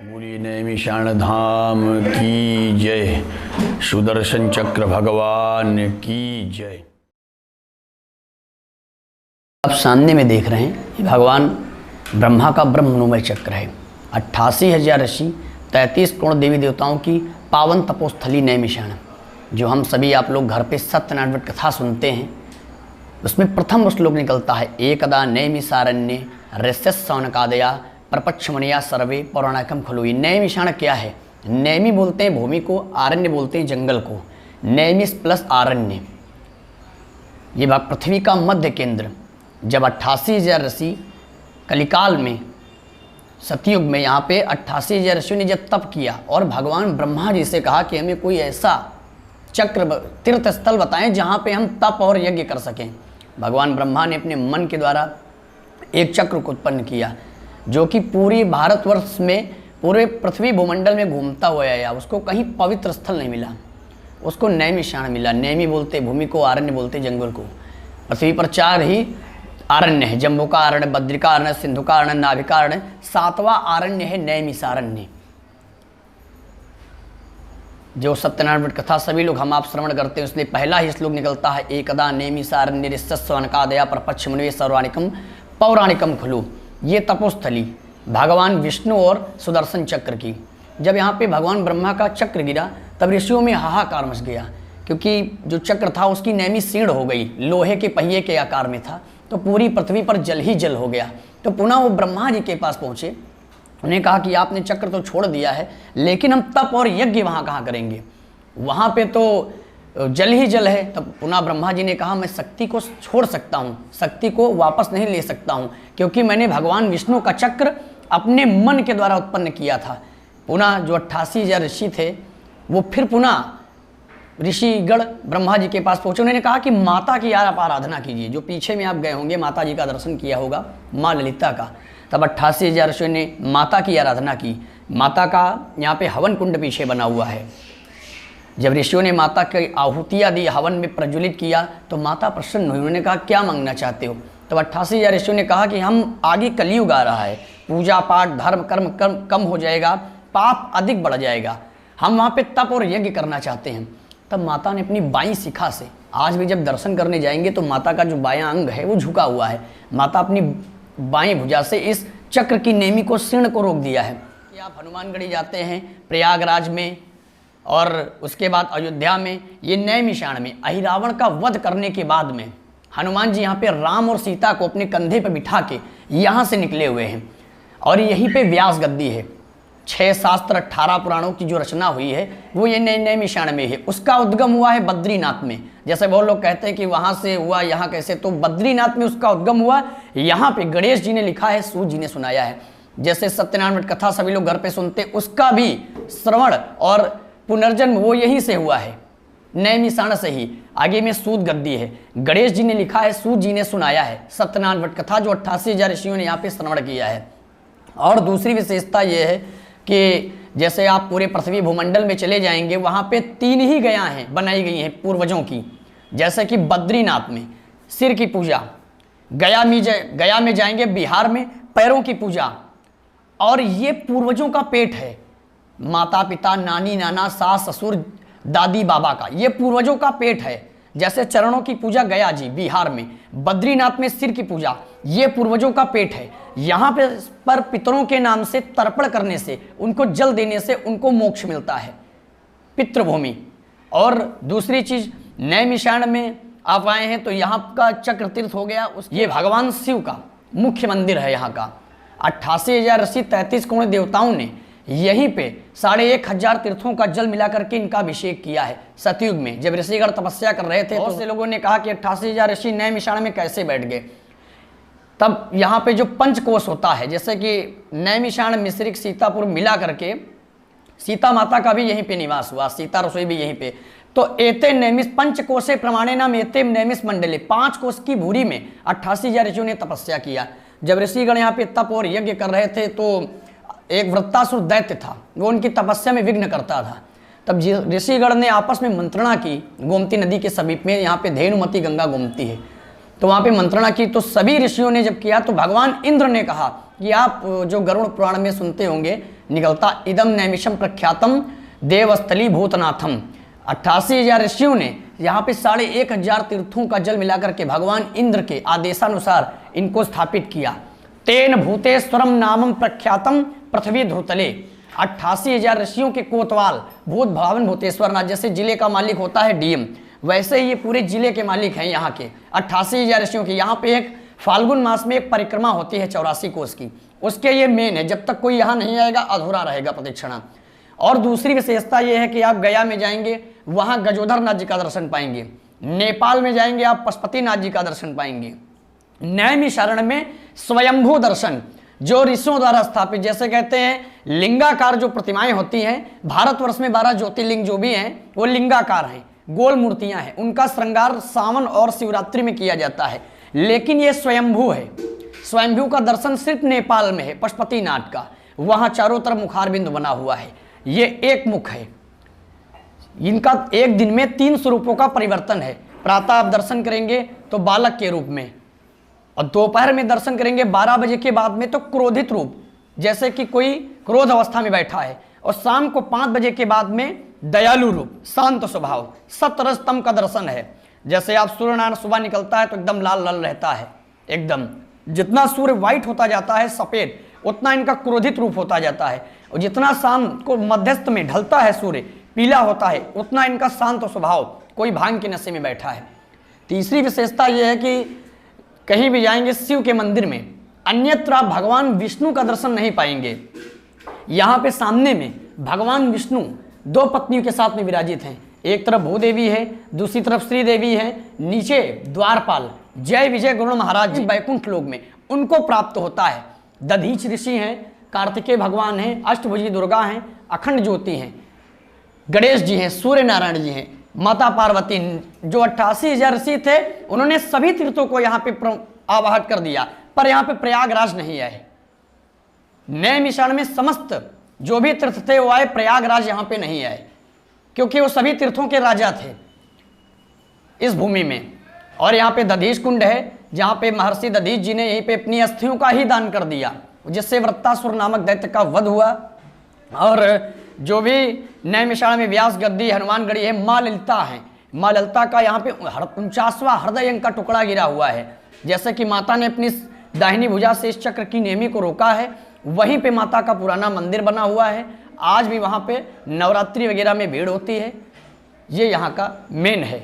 बोलिए नैमिषारण्य धाम की जय, सुदर्शन चक्र भगवान की जय। आप सामने में देख रहे हैं ये भगवान ब्रह्मा का ब्रह्मनुमय चक्र है। 88,000 ऋषि, 33 करोड़ देवी देवताओं की पावन तपोस्थली नैमिषारण्य, जो हम सभी आप लोग घर पे सत्यनारायण व्रत कथा सुनते हैं, उसमें प्रथम श्लोक निकलता है एकदा नैमिषारण्ये ऋष्यशौनकादया प्रपक्षमणिया सर्वे पौराणिकम खलु। नैमिषारण्य क्या है? नैमि बोलते हैं भूमि को, आरण्य बोलते हैं जंगल को। नैमिष प्लस आरण्य, ये भाग पृथ्वी का मध्य केंद्र। जब 88,000 ऋषि कलिकाल में सतयुग में यहाँ पे 88,000 ऋषियों ने जब तप किया और भगवान ब्रह्मा जी से कहा कि हमें कोई ऐसा चक्र तीर्थ स्थल बताएं जहाँ पे हम तप और यज्ञ कर सकें। भगवान ब्रह्मा ने अपने मन के द्वारा एक चक्र को उत्पन्न किया जो कि पूरी भारतवर्ष में, पूरे पृथ्वी भूमंडल में घूमता हुआ आया। उसको कहीं पवित्र स्थल नहीं मिला, उसको नैमिषारण्य मिला। नैमि बोलते भूमि को, आरण्य बोलते जंगल को। पृथ्वी पर 4 ही आरण्य है, जम्बू का अरण्य, बद्री का अरण्य, सिंधु का अरण्य, नाभि का अरण्य। 7वां आरण्य है नैमिषारण्य, जो सत्यनारायण व्रत कथा सभी लोग हम आप श्रवण करते हैं। इसलिए पहला ही श्लोक निकलता है एकदा नैमिषारण्य ऋष्यशौनकादया प्रपक्षमणि सर्वाणिकम पौराणिकम खलु। ये तपोस्थली भगवान विष्णु और सुदर्शन चक्र की। जब यहाँ पे भगवान ब्रह्मा का चक्र गिरा तब ऋषियों में हाहाकार मच गया, क्योंकि जो चक्र था उसकी नैमि सीर्ण हो गई, लोहे के पहिए के आकार में था, तो पूरी पृथ्वी पर जल ही जल हो गया। तो पुनः वो ब्रह्मा जी के पास पहुँचे, उन्हें कहा कि आपने चक्र तो छोड़ दिया है, लेकिन हम तप और यज्ञ वहाँ कहाँ करेंगे? वहाँ पे तो जल ही जल है। तब पुनः ब्रह्मा जी ने कहा मैं शक्ति को छोड़ सकता हूँ, शक्ति को वापस नहीं ले सकता हूँ, क्योंकि मैंने भगवान विष्णु का चक्र अपने मन के द्वारा उत्पन्न किया था। पुनः जो 88,000 ऋषि थे वो फिर पुनः ऋषिगण ब्रह्मा जी के पास पहुँचे। उन्होंने कहा कि माता की आप आराधना कीजिए। जो पीछे में आप गए होंगे, माता जी का दर्शन किया होगा, माँ ललिता का। तब 88,000 ऋषियों ने माता की आराधना की। माता का यहाँ पे हवन कुंड पीछे बना हुआ है। जब ऋषियों ने माता की आहुतियाँ दी, हवन में प्रज्वलित किया, तो माता प्रसन्न हुई। उन्होंने कहा क्या मांगना चाहते हो? तब 88,000 ऋषियों ने कहा कि हम आगे कलयुग आ रहा है, पूजा पाठ धर्म कर्म कम हो जाएगा, पाप अधिक बढ़ जाएगा, हम वहाँ पे तप और यज्ञ करना चाहते हैं। तब माता ने अपनी बाईं शिखा से, आज भी जब दर्शन करने जाएंगे तो माता का जो बायां अंग है वो झुका हुआ है, माता अपनी बाईं भुजा से इस चक्र की नेमि को, शीर्ण को रोक दिया है। कि आप हनुमानगढ़ी जाते हैं प्रयागराज में और उसके बाद अयोध्या में, ये नैमिषारण्य में अहिरावण का वध करने के बाद में हनुमान जी यहाँ पे राम और सीता को अपने कंधे पर बिठा के यहाँ से निकले हुए हैं। और यहीं पे व्यास गद्दी है। 6 शास्त्र 18 पुराणों की जो रचना हुई है वो ये नैमिषारण्य में है। उसका उद्गम हुआ है बद्रीनाथ में। जैसे बहुत लोग कहते हैं कि वहाँ से हुआ यहाँ कैसे, तो बद्रीनाथ में उसका उद्गम हुआ। यहाँ पे गणेश जी ने लिखा है, सूत जी ने सुनाया है। जैसे सत्यनारायण व्रत कथा सभी लोग घर पे सुनते, उसका भी श्रवण और पुनर्जन्म वो यहीं से हुआ है, नैमिषारण्य से ही। आगे में सूत गद्दी है, गणेश जी ने लिखा है, सूत जी ने सुनाया है सत्यनारायण व्रत कथा, जो 88,000 ऋषियों ने यहाँ पे श्रवण किया है। और दूसरी विशेषता ये है कि जैसे आप पूरे पृथ्वी भूमंडल में चले जाएंगे, वहाँ पे 3 ही गया हैं बनाई गई हैं पूर्वजों की। जैसे कि बद्रीनाथ में सिर की पूजा, गया में जाएंगे बिहार में पैरों की पूजा, और ये पूर्वजों का पेट है, माता पिता नानी नाना सास ससुर दादी बाबा का, ये पूर्वजों का पेट है। जैसे चरणों की पूजा गया जी बिहार में, बद्रीनाथ में सिर की पूजा, ये पूर्वजों का पेट है। यहाँ पर पितरों के नाम से तर्पण करने से, उनको जल देने से उनको मोक्ष मिलता है, पितृभूमि। और दूसरी चीज, नैमिषारण्य में आप आए हैं तो यहाँ का चक्र तीर्थ हो गया। ये भगवान शिव का मुख्य मंदिर है। यहाँ का 88,000 ऋषि 33 करोड़ देवताओं ने यहीं पे 1,500 तीर्थों का जल मिला करके इनका अभिषेक किया है। सतयुग में जब ऋषिगण तपस्या कर रहे थे, बहुत से लोगों ने कहा कि 88,000 ऋषि नैमिषारण्य में कैसे बैठ गए। तब यहाँ पे जो पंचकोश होता है, जैसे कि नैमिषारण्य, मिश्रिक, सीतापुर मिला करके सीता माता का भी यहीं पे निवास हुआ, सीता रसोई भी यहीं पे। तो एते नैमिष पंचकोशे प्रमाणे नाम एते नैमिष मंडले, 5 कोश की भूरी में 88,000 ऋषियों ने तपस्या किया। जब ऋषिगण यहाँ पे तप और यज्ञ कर रहे थे तो एक वृत्तासुर दैत्य था, वो उनकी तपस्या में विघ्न करता था। तब ऋषिगण ने आपस में मंत्रणा की, गोमती नदी के समीप में यहाँ पे धेनुमती गंगा घूमती है, तो वहां पे मंत्रणा की। तो सभी ऋषियों ने जब किया तो भगवान इंद्र ने कहा कि आप जो गरुड़ पुराण में सुनते होंगे निकलता, इदम नैमिषम प्रख्यातम देवस्थली भूतनाथम, 88,000 ऋषियों ने यहाँ पे 1,500 तीर्थों का जल मिलाकर के भगवान इंद्र के आदेशानुसार इनको स्थापित किया। तेन भूतेश्वरम नामम प्रख्यातम पृथ्वी ध्रुतले, 88,000 ऋषियों के कोतवाल भूत भावन भूतेश्वर नाथ, जैसे जिले का मालिक होता है डीएम, वैसे ही ये पूरे जिले के मालिक हैं यहाँ के 88,000 ऋषियों के। यहाँ पे एक फाल्गुन मास में एक परिक्रमा होती है 84 कोस की, उसके ये मेन है। जब तक कोई यहाँ नहीं आएगा अधूरा रहेगा प्रदक्षिणा। और दूसरी विशेषता ये है कि आप गया में जाएंगे वहाँ गजोधर नाथ जी का दर्शन पाएंगे, नेपाल में जाएंगे आप पशुपति नाथ जी का दर्शन पाएंगे, नैमिषारण्य में स्वयंभू दर्शन जो ऋषियों द्वारा स्थापित, जैसे कहते हैं लिंगाकार जो प्रतिमाएं होती हैं, भारतवर्ष में 12 ज्योतिर्लिंग जो भी हैं वो लिंगाकार हैं, गोल मूर्तियां हैं, उनका श्रृंगार सावन और शिवरात्रि में किया जाता है। लेकिन ये स्वयंभू है, स्वयंभू का दर्शन सिर्फ नेपाल में है, पशुपतिनाथ का, वहां चारों तरफ मुखारबिंद बना हुआ है, ये एक मुख है। इनका एक दिन में 3 स्वरूपों का परिवर्तन है। प्रातः आप दर्शन करेंगे तो बालक के रूप में, और दोपहर में दर्शन करेंगे 12 बजे के बाद में तो क्रोधित रूप, जैसे कि कोई क्रोध अवस्था में बैठा है, और शाम को 5 बजे के बाद में दयालु रूप, शांत स्वभाव, सतरजतम का दर्शन है। जैसे आप सूर्यनारायण सुबह निकलता है तो एकदम लाल लाल रहता है, एकदम जितना सूर्य व्हाइट होता जाता है सफेद, उतना इनका क्रोधित रूप होता जाता है, और जितना शाम को मध्यस्थ में ढलता है सूर्य पीला होता है, उतना इनका शांत स्वभाव, कोई भांग के नशे में बैठा है। तीसरी विशेषता यह है कि कहीं भी जाएंगे शिव के मंदिर में अन्यत्र आप भगवान विष्णु का दर्शन नहीं पाएंगे। यहाँ पे सामने में भगवान विष्णु 2 पत्नियों के साथ में विराजित हैं, एक तरफ भूदेवी है, दूसरी तरफ श्री देवी है, नीचे द्वारपाल जय विजय गरुड़ महाराज जी वैकुंठ लोक में उनको प्राप्त होता है। दधीच ऋषि हैं, कार्तिकेय भगवान हैं, अष्टभुजी दुर्गा हैं, अखंड ज्योति हैं, गणेश जी हैं, सूर्य नारायण जी हैं, माता पार्वती, जो 88,000 ऋषि थे उन्होंने सभी तीर्थों को यहाँ पे आवाहन कर दिया, पर यहाँ पे प्रयागराज नहीं आए। नैमिषारण्य में समस्त जो भी तीर्थ थे वो आए, प्रयागराज यहाँ पे नहीं आए, क्योंकि वो सभी तीर्थों के राजा थे इस भूमि में। और यहाँ पे दधीच कुंड है, जहाँ पे महर्षि दधीच जी ने यहीं पे अपनी अस्थियों का ही दान कर दिया, जिससे वृत्तासुर नामक दैत्य का वध हुआ। और जो भी नैमिषारण्य में व्यास गद्दी हनुमानगढ़ी है, माँ ललिता है, माँ ललिता का यहाँ पे 49वां हृदय अंग का टुकड़ा गिरा हुआ है। जैसे कि माता ने अपनी दाहिनी भुजा से इस चक्र की नेमी को रोका है, वहीं पे माता का पुराना मंदिर बना हुआ है। आज भी वहाँ पे नवरात्रि वगैरह में भीड़ होती है। ये यहाँ का मेन है।